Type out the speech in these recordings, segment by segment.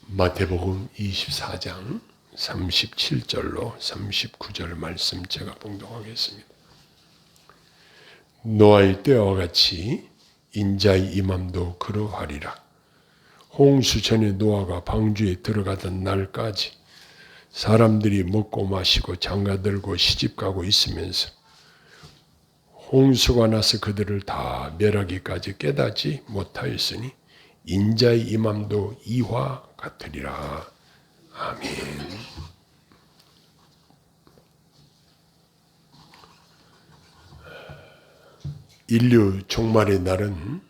마태복음 24장 37절로 39절 말씀 제가 봉독하겠습니다. 노아의 때와 같이 인자의 임함도 그러하리라. 홍수 전에 노아가 방주에 들어가던 날까지 사람들이 먹고 마시고 장가들고 시집가고 있으면서 홍수가 나서 그들을 다 멸하기까지 깨닫지 못하였으니 인자의 임함도 이와 같으리라. 아멘. 인류 종말의 날은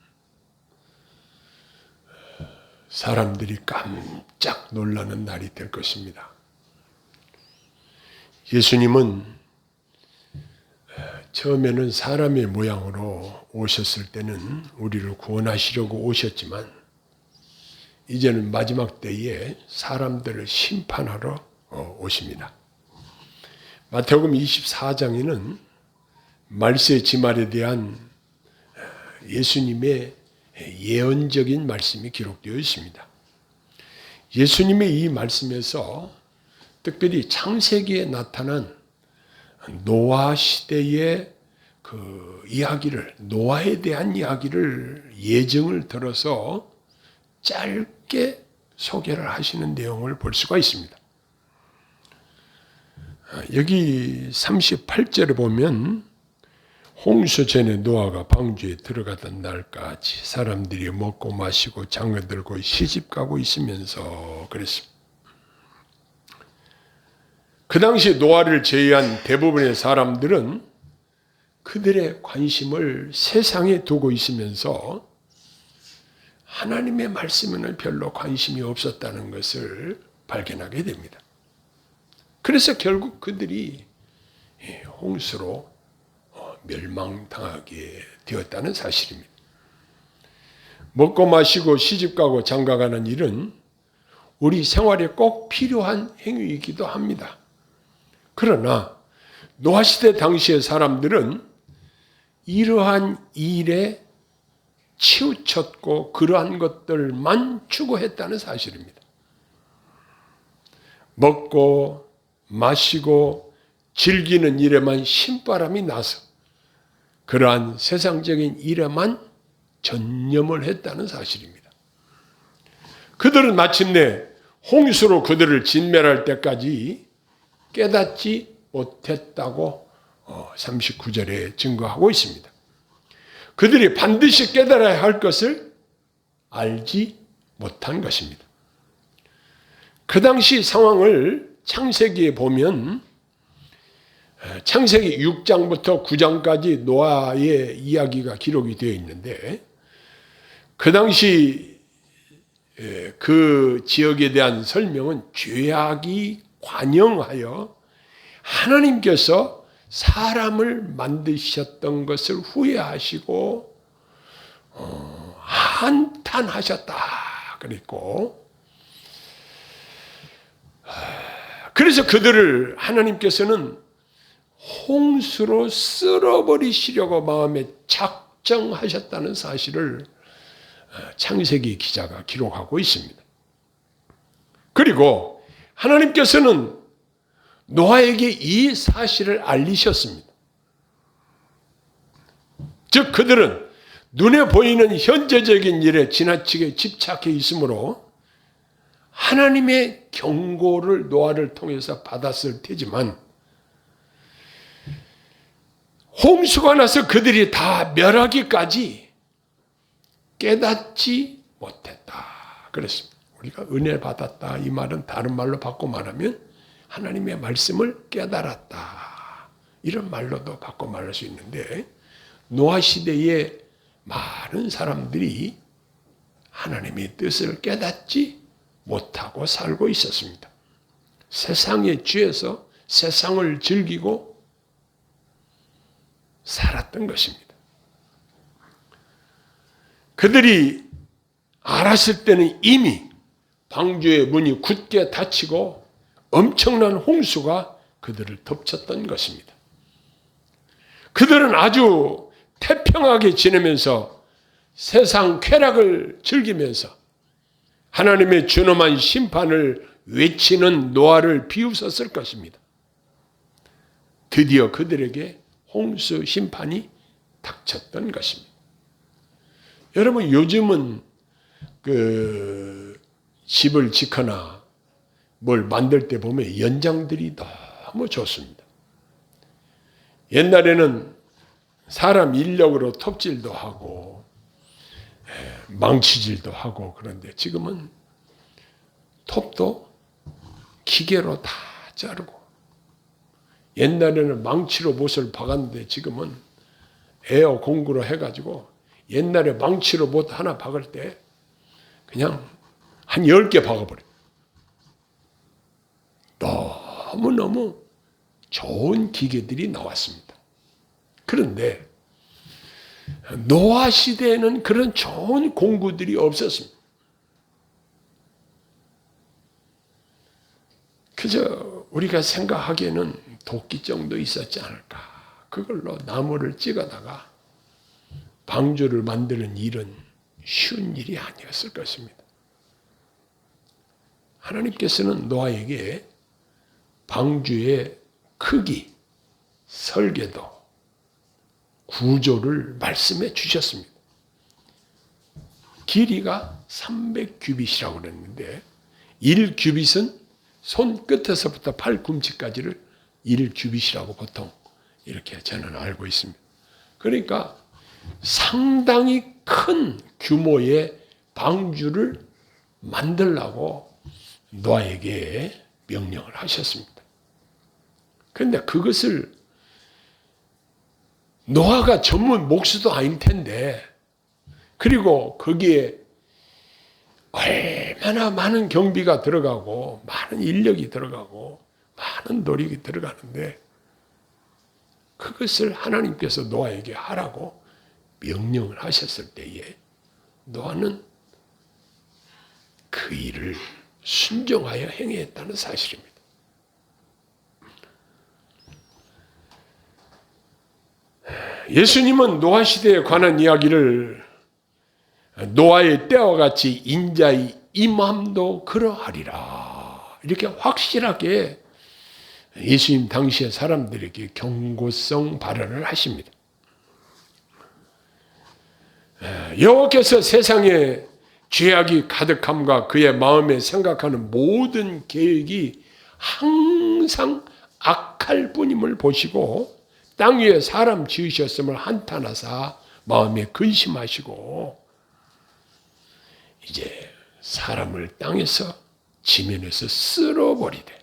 사람들이 깜짝 놀라는 날이 될 것입니다. 예수님은 처음에는 사람의 모양으로 오셨을 때는 우리를 구원하시려고 오셨지만 이제는 마지막 때에 사람들을 심판하러 오십니다. 마태복음 24장에는 말세 지말에 대한 예수님의 예언적인 말씀이 기록되어 있습니다. 예수님의 이 말씀에서 특별히 창세기에 나타난 노아 시대의 그 이야기를, 노아에 대한 이야기를 예정을 들어서 짧게 소개를 하시는 내용을 볼 수가 있습니다. 여기 38절에 보면 홍수 전에 노아가 방주에 들어가던 날까지 사람들이 먹고 마시고 장가들고 시집가고 있으면서 그랬습니다. 그 당시 노아를 제외한 대부분의 사람들은 그들의 관심을 세상에 두고 있으면서 하나님의 말씀에는 별로 관심이 없었다는 것을 발견하게 됩니다. 그래서 결국 그들이 홍수로 멸망당하게 되었다는 사실입니다. 먹고 마시고 시집가고 장가가는 일은 우리 생활에 꼭 필요한 행위이기도 합니다. 그러나 노아시대 당시의 사람들은 이러한 일에 치우쳤고 그러한 것들만 추구했다는 사실입니다. 먹고 마시고 즐기는 일에만 신바람이 나서 그러한 세상적인 일에만 전념을 했다는 사실입니다. 그들은 마침내 홍수로 그들을 진멸할 때까지 깨닫지 못했다고 39절에 증거하고 있습니다. 그들이 반드시 깨달아야 할 것을 알지 못한 것입니다. 그 당시 상황을 창세기에 보면 창세기 6장부터 9장까지 노아의 이야기가 기록이 되어 있는데 그 당시 그 지역에 대한 설명은 죄악이 관영하여 하나님께서 사람을 만드셨던 것을 후회하시고 한탄하셨다 그랬고, 그래서 그들을 하나님께서는 홍수로 쓸어버리시려고 마음에 작정하셨다는 사실을 창세기 기자가 기록하고 있습니다. 그리고 하나님께서는 노아에게 이 사실을 알리셨습니다. 즉 그들은 눈에 보이는 현재적인 일에 지나치게 집착해 있으므로 하나님의 경고를 노아를 통해서 받았을 테지만 홍수가 나서 그들이 다 멸하기까지 깨닫지 못했다 그랬습니다. 우리가 은혜 받았다 이 말은 다른 말로 바꿔 말하면 하나님의 말씀을 깨달았다 이런 말로도 바꿔 말할 수 있는데 노아 시대에 많은 사람들이 하나님의 뜻을 깨닫지 못하고 살고 있었습니다. 세상에 취해서 세상을 즐기고 살았던 것입니다. 그들이 알았을 때는 이미 방주의 문이 굳게 닫히고 엄청난 홍수가 그들을 덮쳤던 것입니다. 그들은 아주 태평하게 지내면서 세상 쾌락을 즐기면서 하나님의 준엄한 심판을 외치는 노아를 비웃었을 것입니다. 드디어 그들에게 홍수 심판이 닥쳤던 것입니다. 여러분, 요즘은 집을 짓거나 뭘 만들 때 보면 연장들이 너무 좋습니다. 옛날에는 사람 인력으로 톱질도 하고 망치질도 하고, 그런데 지금은 톱도 기계로 다 자르고, 옛날에는 망치로 못을 박았는데 지금은 에어 공구로 해가지고, 옛날에 망치로 못 하나 박을 때 그냥 한 10개 박아버려요. 너무너무 좋은 기계들이 나왔습니다. 그런데 노아 시대에는 그런 좋은 공구들이 없었습니다. 그저 우리가 생각하기에는 도끼 정도 있었지 않을까. 그걸로 나무를 찍어다가 방주를 만드는 일은 쉬운 일이 아니었을 것입니다. 하나님께서는 노아에게 방주의 크기, 설계도, 구조를 말씀해 주셨습니다. 길이가 300규빗이라고 그랬는데 1규빗은 손끝에서부터 팔꿈치까지를 1규빗이라고 보통 이렇게 저는 알고 있습니다. 그러니까 상당히 큰 규모의 방주를 만들라고 노아에게 명령을 하셨습니다. 그런데 그것을 노아가 전문 목수도 아닐 텐데, 그리고 거기에 얼마나 많은 경비가 들어가고 많은 인력이 들어가고 많은 노력이 들어가는데, 그것을 하나님께서 노아에게 하라고 명령을 하셨을 때에 노아는 그 일을 순종하여 행했다는 사실입니다. 예수님은 노아 시대에 관한 이야기를 노아의 때와 같이 인자의 임함도 그러하리라, 이렇게 확실하게 예수님 당시의 사람들에게 경고성 발언을 하십니다. 여호와께서 세상에 죄악이 가득함과 그의 마음에 생각하는 모든 계획이 항상 악할 뿐임을 보시고 땅 위에 사람 지으셨음을 한탄하사 마음에 근심하시고 이제 사람을 땅에서 지면에서 쓸어버리되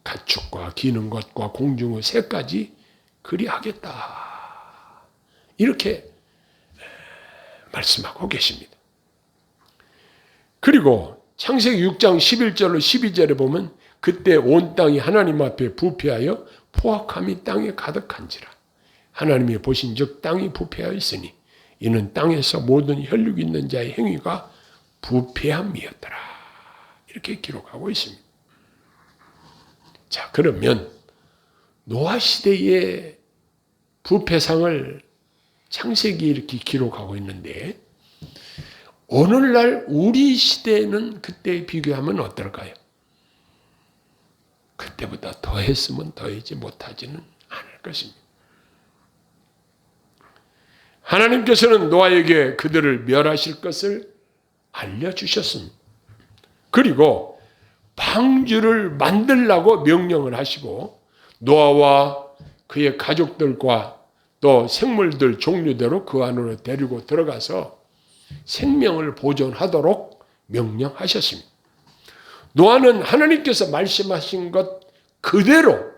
가축과 기는 것과 공중의 새까지 그리하겠다, 이렇게 말씀하고 계십니다. 그리고 창세기 6장 11절로 12절에 보면 그때 온 땅이 하나님 앞에 부패하여 포악함이 땅에 가득한지라. 하나님이 보신즉 땅이 부패하여 있으니 이는 땅에서 모든 혈육 있는 자의 행위가 부패함이었더라, 이렇게 기록하고 있습니다. 자, 그러면 노아 시대의 부패상을 창세기 이렇게 기록하고 있는데, 오늘날 우리 시대는 그때에 비교하면 어떨까요? 그때보다 더했으면 더하지 못하지는 않을 것입니다. 하나님께서는 노아에게 그들을 멸하실 것을 알려주셨습니다. 그리고 방주를 만들라고 명령을 하시고 노아와 그의 가족들과 또 생물들 종류대로 그 안으로 데리고 들어가서 생명을 보존하도록 명령하셨습니다. 노아는 하나님께서 말씀하신 것 그대로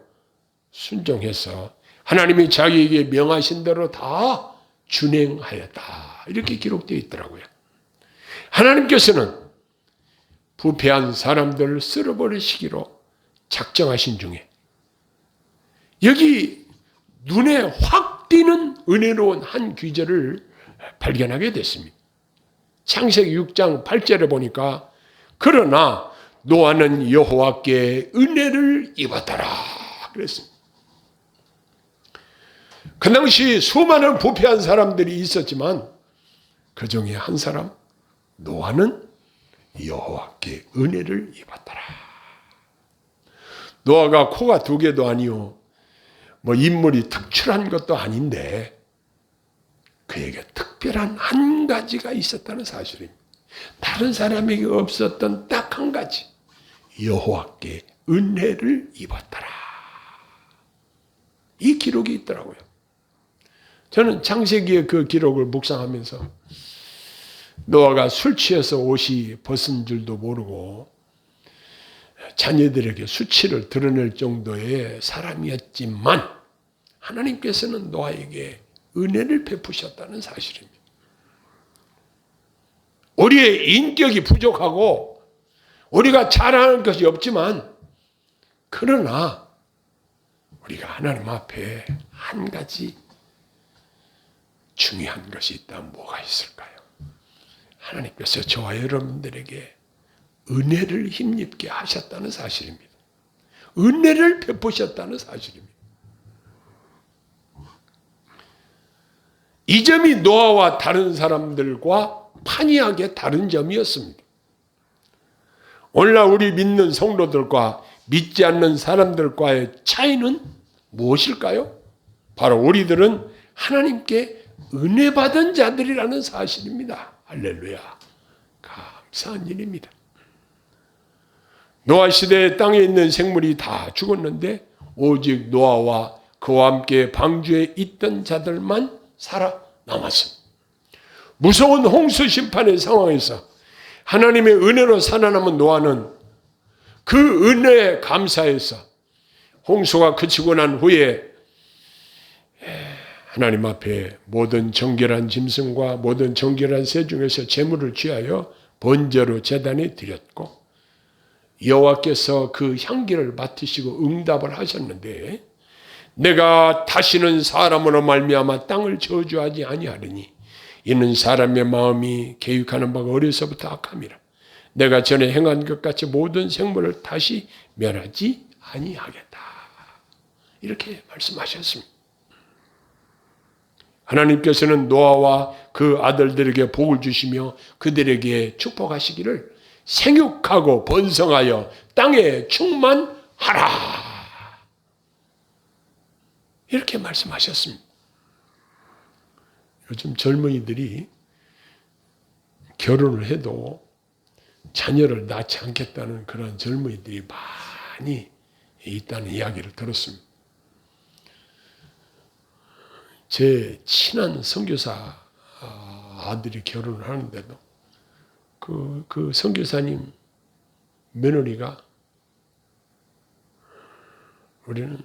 순종해서 하나님이 자기에게 명하신 대로 다 준행하였다, 이렇게 기록되어 있더라고요. 하나님께서는 부패한 사람들을 쓸어버리시기로 작정하신 중에 여기 눈에 확 띄는 은혜로운 한 귀절을 발견하게 됐습니다. 창세기 6장 8절에 보니까 그러나 노아는 여호와께 은혜를 입었더라 그랬습니다. 그 당시 수많은 부패한 사람들이 있었지만 그 중에 한 사람 노아는 여호와께 은혜를 입었더라. 노아가 코가 2개도 아니요 뭐 인물이 특출한 것도 아닌데 그에게 특별한 한 가지가 있었다는 사실입니다. 다른 사람에게 없었던 딱 한 가지. 여호와께 은혜를 입었더라. 이 기록이 있더라고요. 저는 창세기의 그 기록을 묵상하면서 노아가 술 취해서 옷이 벗은 줄도 모르고 자녀들에게 수치를 드러낼 정도의 사람이었지만 하나님께서는 노아에게 은혜를 베푸셨다는 사실입니다. 우리의 인격이 부족하고 우리가 잘하는 것이 없지만 그러나 우리가 하나님 앞에 한 가지 중요한 것이 있다면 뭐가 있을까요? 하나님께서 저와 여러분들에게 은혜를 힘입게 하셨다는 사실입니다. 은혜를 베푸셨다는 사실입니다. 이 점이 노아와 다른 사람들과 판이하게 다른 점이었습니다. 오늘날 우리 믿는 성도들과 믿지 않는 사람들과의 차이는 무엇일까요? 바로 우리들은 하나님께 은혜 받은 자들이라는 사실입니다. 할렐루야. 감사한 일입니다. 노아 시대에 땅에 있는 생물이 다 죽었는데 오직 노아와 그와 함께 방주에 있던 자들만 살아남았습니다. 무서운 홍수 심판의 상황에서 하나님의 은혜로 살아남은 노아는 그 은혜에 감사해서 홍수가 그치고 난 후에 하나님 앞에 모든 정결한 짐승과 모든 정결한 새 중에서 제물을 취하여 번제로 제단에 드렸고 여호와께서 그 향기를 맡으시고 응답을 하셨는데 내가 다시는 사람으로 말미암아 땅을 저주하지 아니하리니 이는 사람의 마음이 계획하는 바가 어려서부터 악함이라. 내가 전에 행한 것 같이 모든 생물을 다시 멸하지 아니하겠다. 이렇게 말씀하셨습니다. 하나님께서는 노아와 그 아들들에게 복을 주시며 그들에게 축복하시기를 생육하고 번성하여 땅에 충만하라. 이렇게 말씀하셨습니다. 요즘 젊은이들이 결혼을 해도 자녀를 낳지 않겠다는 그런 젊은이들이 많이 있다는 이야기를 들었습니다. 제 친한 선교사 아들이 결혼을 하는데도 그 선교사님 며느리가 우리는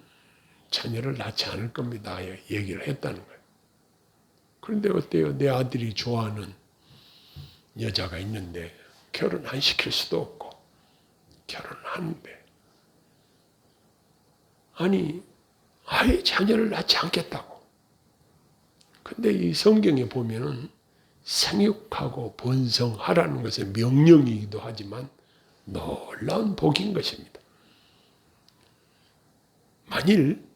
자녀를 낳지 않을 겁니다. 얘기를 했다는 거예요. 그런데 어때요? 내 아들이 좋아하는 여자가 있는데 결혼 안 시킬 수도 없고 결혼하는데 아니 아예 자녀를 낳지 않겠다고. 근데 이 성경에 보면은 생육하고 번성하라는 것은 명령이기도 하지만 놀라운 복인 것입니다. 만일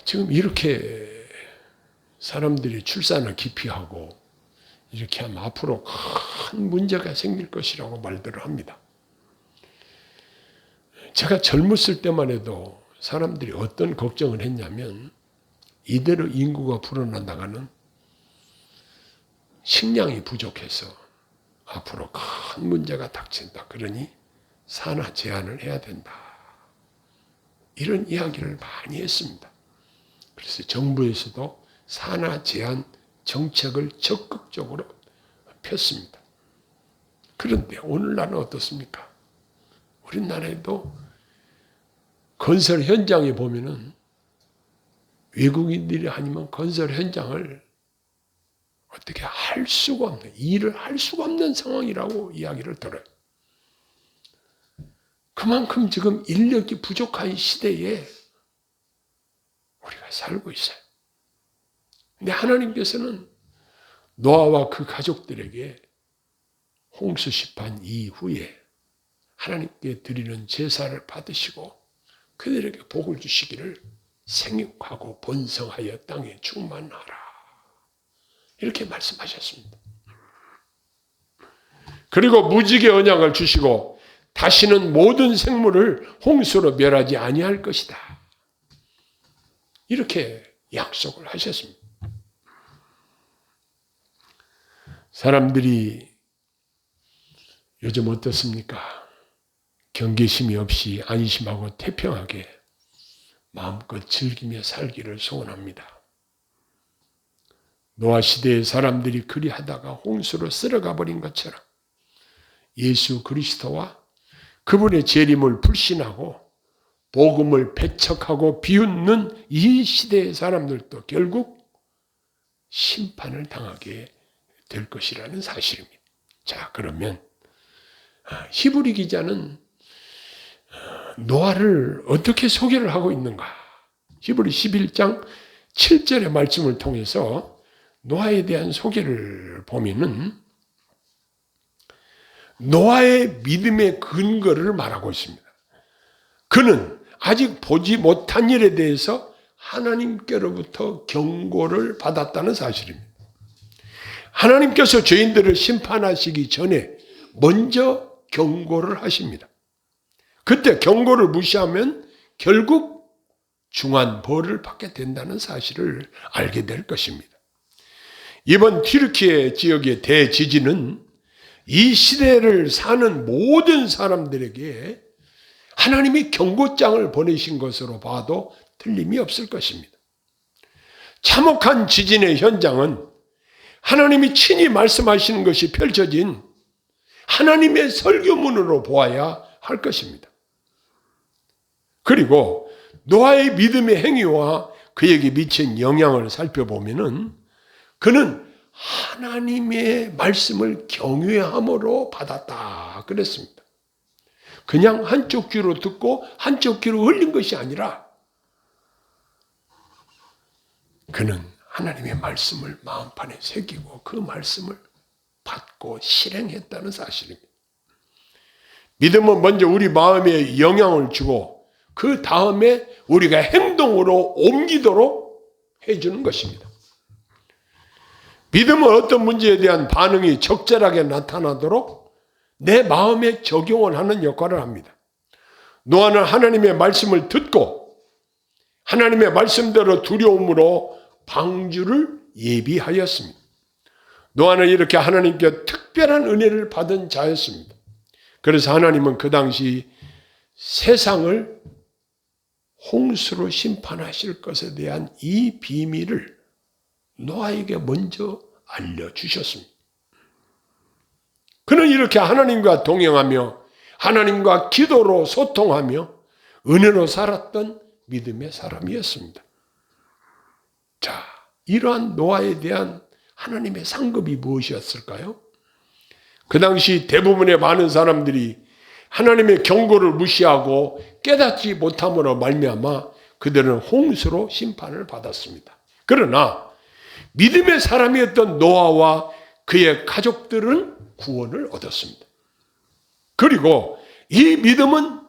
지금 이렇게 사람들이 출산을 기피하고 이렇게 하면 앞으로 큰 문제가 생길 것이라고 말들을 합니다. 제가 젊었을 때만 해도 사람들이 어떤 걱정을 했냐면 이대로 인구가 불어나다가는 식량이 부족해서 앞으로 큰 문제가 닥친다. 그러니 산화 제한을 해야 된다. 이런 이야기를 많이 했습니다. 그래서 정부에서도 산화 제한 정책을 적극적으로 폈습니다. 그런데 오늘날은 어떻습니까? 우리나라에도 건설 현장에 보면은 외국인들이 아니면 건설 현장을 어떻게 할 수가 없는, 일을 할 수가 없는 상황이라고 이야기를 들어요. 그만큼 지금 인력이 부족한 시대에 우리가 살고 있어요. 근데 하나님께서는 노아와 그 가족들에게 홍수 심판 이후에 하나님께 드리는 제사를 받으시고 그들에게 복을 주시기를 생육하고 번성하여 땅에 충만하라. 이렇게 말씀하셨습니다. 그리고 무지개 언약을 주시고 다시는 모든 생물을 홍수로 멸하지 아니할 것이다. 이렇게 약속을 하셨습니다. 사람들이 요즘 어떻습니까? 경계심이 없이 안심하고 태평하게 마음껏 즐기며 살기를 소원합니다. 노아 시대의 사람들이 그리하다가 홍수로 쓸어가 버린 것처럼 예수 그리스도와 그분의 재림을 불신하고 복음을 배척하고 비웃는 이 시대의 사람들도 결국 심판을 당하게 될 것이라는 사실입니다. 자, 그러면 히브리 기자는 노아를 어떻게 소개를 하고 있는가? 히브리 11장 7절의 말씀을 통해서 노아에 대한 소개를 보면은 노아의 믿음의 근거를 말하고 있습니다. 그는 아직 보지 못한 일에 대해서 하나님께로부터 경고를 받았다는 사실입니다. 하나님께서 죄인들을 심판하시기 전에 먼저 경고를 하십니다. 그때 경고를 무시하면 결국 중한 벌을 받게 된다는 사실을 알게 될 것입니다. 이번 튀르키예 지역의 대지진은 이 시대를 사는 모든 사람들에게 하나님이 경고장을 보내신 것으로 봐도 틀림이 없을 것입니다. 참혹한 지진의 현장은 하나님이 친히 말씀하시는 것이 펼쳐진 하나님의 설교문으로 보아야 할 것입니다. 그리고 노아의 믿음의 행위와 그에게 미친 영향을 살펴보면은 그는 하나님의 말씀을 경외함으로 받았다 그랬습니다. 그냥 한쪽 귀로 듣고 한쪽 귀로 흘린 것이 아니라 그는 하나님의 말씀을 마음판에 새기고 그 말씀을 받고 실행했다는 사실입니다. 믿음은 먼저 우리 마음에 영향을 주고 그 다음에 우리가 행동으로 옮기도록 해주는 것입니다. 믿음은 어떤 문제에 대한 반응이 적절하게 나타나도록 내 마음에 적용을 하는 역할을 합니다. 노아는 하나님의 말씀을 듣고 하나님의 말씀대로 두려움으로 방주를 예비하였습니다. 노아는 이렇게 하나님께 특별한 은혜를 받은 자였습니다. 그래서 하나님은 그 당시 세상을 홍수로 심판하실 것에 대한 이 비밀을 노아에게 먼저 알려주셨습니다. 그는 이렇게 하나님과 동행하며 하나님과 기도로 소통하며 은혜로 살았던 믿음의 사람이었습니다. 자, 이러한 노아에 대한 하나님의 상급이 무엇이었을까요? 그 당시 대부분의 많은 사람들이 하나님의 경고를 무시하고 깨닫지 못함으로 말미암아 그들은 홍수로 심판을 받았습니다. 그러나 믿음의 사람이었던 노아와 그의 가족들은 구원을 얻었습니다. 그리고 이 믿음은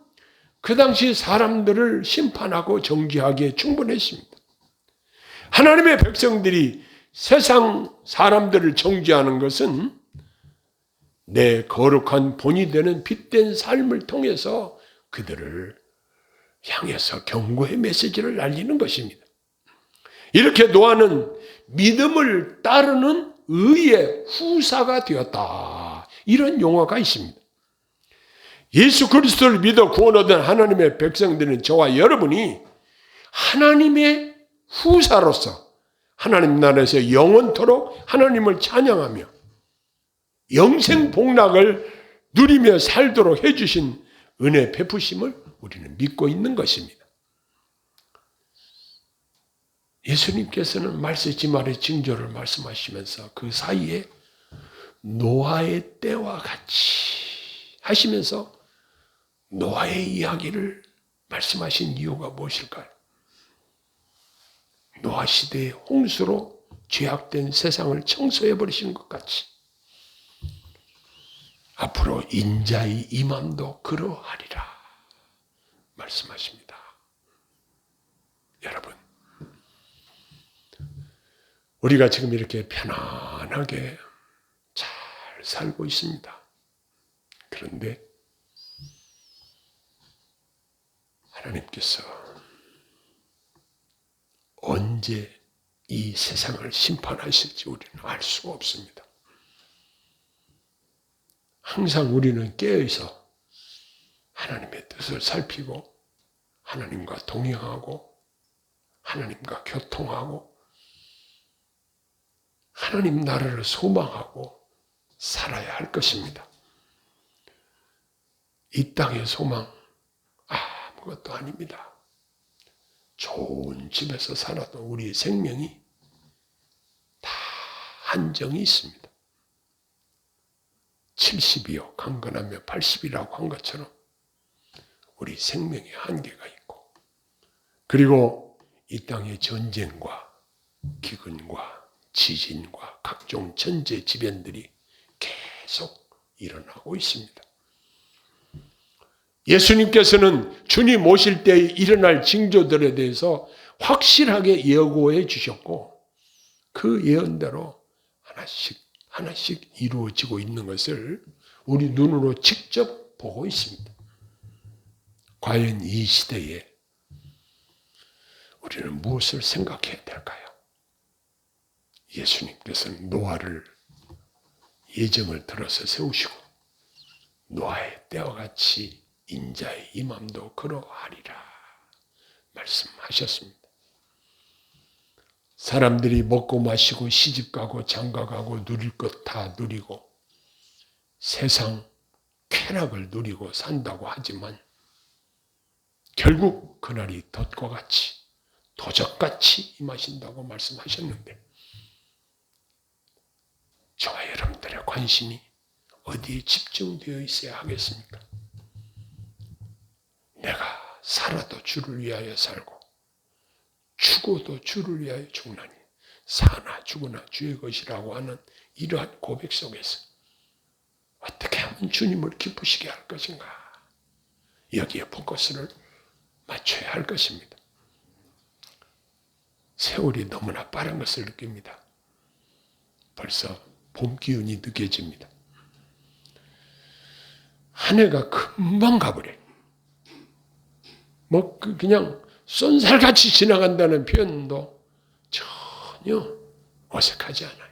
그 당시 사람들을 심판하고 정죄하기에 충분했습니다. 하나님의 백성들이 세상 사람들을 정죄하는 것은 내 거룩한 본이 되는 빛된 삶을 통해서 그들을 향해서 경고의 메시지를 날리는 것입니다. 이렇게 노아는 믿음을 따르는 의의 후사가 되었다. 이런 용어가 있습니다. 예수 그리스도를 믿어 구원 얻은 하나님의 백성들은 저와 여러분이 하나님의 후사로서 하나님 나라에서 영원토록 하나님을 찬양하며 영생 복락을 누리며 살도록 해주신 은혜 베푸심을 우리는 믿고 있는 것입니다. 예수님께서는 말세지말의 징조를 말씀하시면서 그 사이에 노아의 때와 같이 하시면서 노아의 이야기를 말씀하신 이유가 무엇일까요? 노아 시대의 홍수로 죄악된 세상을 청소해버리신 것 같이 앞으로 인자의 임함도 그러하리라 말씀하십니다. 여러분, 우리가 지금 이렇게 편안하게 잘 살고 있습니다. 그런데 하나님께서 언제 이 세상을 심판하실지 우리는 알 수가 없습니다. 항상 우리는 깨어있어 하나님의 뜻을 살피고 하나님과 동행하고 하나님과 교통하고 하나님 나라를 소망하고 살아야 할 것입니다. 이 땅의 소망 아무것도 아닙니다. 좋은 집에서 살아도 우리의 생명이 다 한정이 있습니다. 70이요 강건하며 80이라고 한 것처럼 우리 생명에 한계가 있고, 그리고 이 땅의 전쟁과 기근과 지진과 각종 천재지변들이 계속 일어나고 있습니다. 예수님께서는 주님 오실 때 일어날 징조들에 대해서 확실하게 예고해 주셨고 그 예언대로 하나씩 이루어지고 있는 것을 우리 눈으로 직접 보고 있습니다. 과연 이 시대에 우리는 무엇을 생각해야 될까요? 예수님께서는 노아를 예정을 들어서 세우시고 노아의 때와 같이 인자의 임함도 그러하리라 말씀하셨습니다. 사람들이 먹고 마시고 시집가고 장가가고 누릴 것 다 누리고 세상 쾌락을 누리고 산다고 하지만 결국 그날이 덫과 같이 도적같이 임하신다고 말씀하셨는데 저와 여러분들의 관심이 어디에 집중되어 있어야 하겠습니까? 내가 살아도 주를 위하여 살고 죽어도 주를 위하여 죽나니 사나 죽으나 주의 것이라고 하는 이러한 고백 속에서 어떻게 하면 주님을 기쁘시게 할 것인가? 여기에 포커스를 맞춰야 할 것입니다. 세월이 너무나 빠른 것을 느낍니다. 벌써 봄 기운이 느껴집니다. 한 해가 금방 가버려요. 그냥 쏜살같이 지나간다는 표현도 전혀 어색하지 않아요.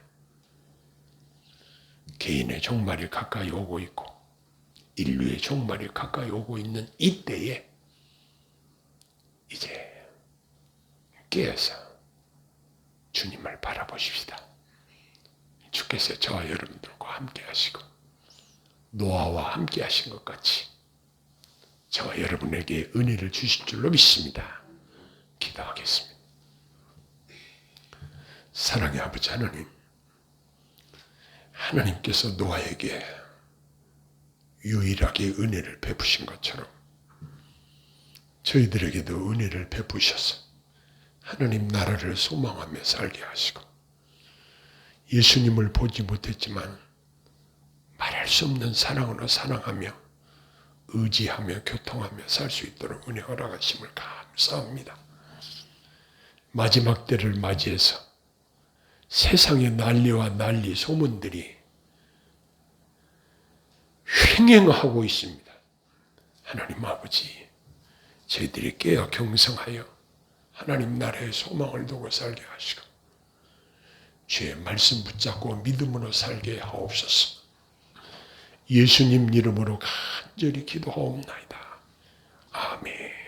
개인의 종말이 가까이 오고 있고 인류의 종말이 가까이 오고 있는 이때에 이제 깨어서 주님을 바라보십시다. 주께서 저와 여러분들과 함께 하시고 노아와 함께 하신 것 같이 저와 여러분에게 은혜를 주실 줄로 믿습니다. 기도하겠습니다. 사랑의 아버지 하나님, 하나님께서 노아에게 유일하게 은혜를 베푸신 것처럼 저희들에게도 은혜를 베푸셔서 하나님 나라를 소망하며 살게 하시고 예수님을 보지 못했지만 말할 수 없는 사랑으로 사랑하며 의지하며 교통하며 살 수 있도록 은혜 허락하심을 감사합니다. 마지막 때를 맞이해서 세상의 난리와 난리 소문들이 횡행하고 있습니다. 하나님 아버지, 저희들이 깨어 경성하여 하나님 나라의 소망을 두고 살게 하시고 주의 말씀 붙잡고 믿음으로 살게 하옵소서. 예수님 이름으로 간절히 기도하옵나이다. 아멘.